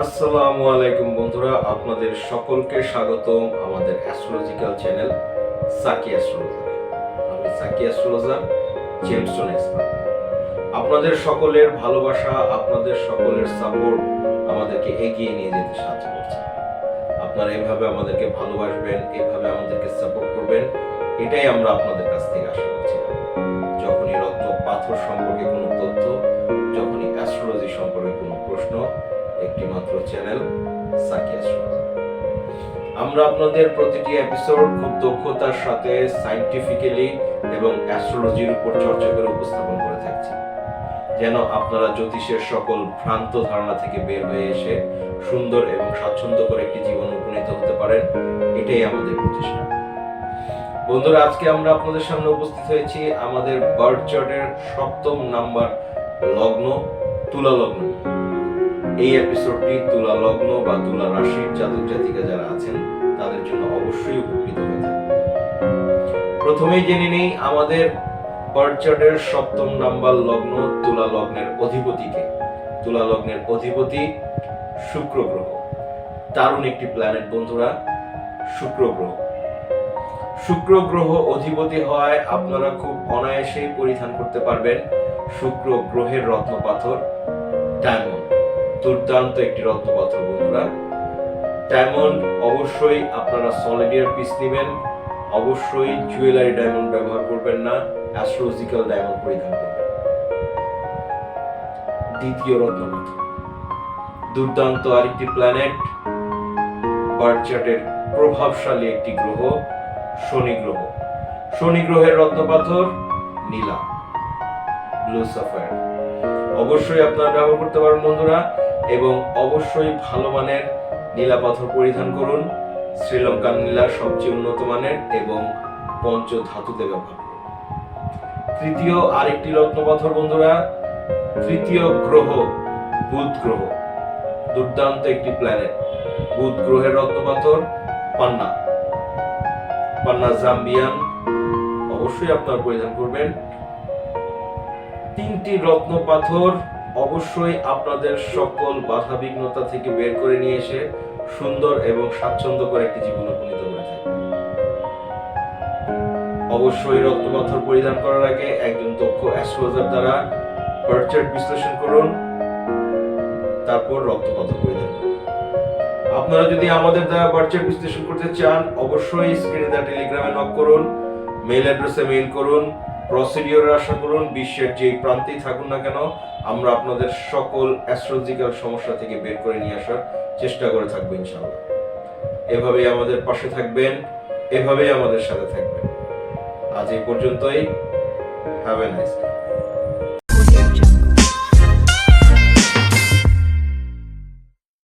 আসসালামু আলাইকুম বন্ধুরা, আপনাদের সকলকে স্বাগতম আমাদের অ্যাস্ট্রোলজিক্যাল চ্যানেল সাকি অ্যাস্ট্রোলজার। আমি সাকি অ্যাস্ট্রোলজার, জেমস্টোন এক্সপার্ট। আপনাদের সকলের ভালোবাসা, আপনাদের সকলের সাপোর্ট আমাদেরকে এগিয়ে নিয়ে যেতে সাহায্য করছে। আপনারা এইভাবে আমাদেরকে ভালোবাসবেন, এইভাবে আমাদেরকে সাপোর্ট করবেন, এটাই আমরা আপনাদের কাছ থেকে আশা করছি। যখনই রত্ন পাথর সম্পর্কে কোনো তথ্য, যখনই অ্যাস্ট্রোলজি সম্পর্কে কোনো প্রশ্ন, একটি মাত্র চ্যানেল সাকি অ্যাস্ট্রোলজার। আমরা আপনাদের প্রতিটি এপিসোড খুব দক্ষতার সাথে সায়েন্টিফিক্যালি এবং অ্যাস্ট্রোলজির উপর চর্চা করে উপস্থাপন করে থাকছি, যেন আপনারা জ্যোতিষের সকল ভ্রান্ত ধারণা থেকে বের হয়ে এসে সুন্দর এবং স্বাচ্ছন্দ্যকর একটি জীবন উপনীত হতে পারেন। এটাই আমাদের প্রচেষ্টা। বন্ধুরা, আজকে আমরা আপনাদের সামনে উপস্থিত হয়েছি আমাদের বার্থ চার্টের 7ম নাম্বার লগ্ন, তুলা লগ্ন। এই এপিসোডটি তুলা লগ্ন বা তুলা রাশির জাতক জাতিকা যারা আছেন তাদের জন্য অবশ্যই উপকৃত হয়ে থাকবে। প্রথমেই জেনে নেই আমাদের বার্থ চার্টের 7ম নাম্বার লগ্ন তুলা লগ্নের অধিপতিকে। তুলা লগ্নের অধিপতি শুক্র গ্রহ। দারুণ একটি প্ল্যানেট বন্ধুরা, শুক্র গ্রহ। শুক্র গ্রহ অধিপতি হয় আপনারা খুব অনায়াসেই পরিধান করতে পারবেন শুক্র গ্রহের রত্ন পাথর ডায়মন্ড। দুর্দান্ত একটি রত্ন পাথর বন্ধুরা। ডায়মন্ড অবশ্যই আপনারা সলিডিয়ার পিস নেবেন, অবশ্যই জুয়েলারি ডায়মন্ড ব্যবহার করবেন না, অ্যাস্ট্রোলজিক্যাল ডায়মন্ড পরিধান করবেন। দ্বিতীয় রত্ন পাথর, দুর্দান্ত আরেকটি প্ল্যানেট, বার্থ চার্টের প্রভাবশালী একটি গ্রহ শনি গ্রহ। শনি গ্রহের রত্ন পাথর নীলা, ব্লু সাফায়ার। অবশ্যই আপনারা ব্যবহার করতে পারেন বন্ধুরা, এবং অবশ্যই ভালো মানের নীলা পাথর পরিধান করুন। শ্রীলঙ্কান নীলা সবচেয়ে উন্নত মানের এবং পঞ্চ ধাতুতে ব্যবহার করুন। তৃতীয় আরেকটি রত্ন পাথর বন্ধুরা, তৃতীয় গ্রহ বুধ গ্রহ। দুর্দান্ত একটি প্ল্যানেট, বুধ গ্রহের রত্ন পাথর পান্না, পান্না জাম্বিয়ান। অবশ্যই আপনারা পরিধান করবেন। 3টি রত্ন পাথর অবশ্যই আপনাদের সকল বাধা বিঘ্নতা থেকে বের করে নিয়ে এসে সুন্দর এবং স্বাচ্ছন্দ্যকর একটি জীবন উপনীত করে থাকবে। অবশ্যই রত্ন পাথর পরিধান করার আগে একজন দক্ষ অ্যাস্ট্রোলজার দ্বারা বার্থ চার্ট বিশ্লেষণ করুন, তারপর রত্ন পাথর পরিধান করুন। আপনারা যদি আমাদের দ্বারা বার্থ চার্ট বিশ্লেষণ করতে চান, অবশ্যই স্ক্রিনে দেওয়া টেলিগ্রামে নক করুন, মেইল অ্যাড্রেসে মেইল করুন, প্রসিডিওরে আশা করুন। বিশ্বের যে প্রান্তেই থাকুন না কেন, আমরা আপনাদের সকল অ্যাস্ট্রোলজিক্যাল সমস্যা থেকে বের করে নিয়ে আসার চেষ্টা করে থাকবো ইনশাআল্লাহ। এভাবেই আমাদের পাশে থাকবেন, এভাবেই আমাদের সাথে থাকবেন। আজ এই পর্যন্তই। Have a nice day.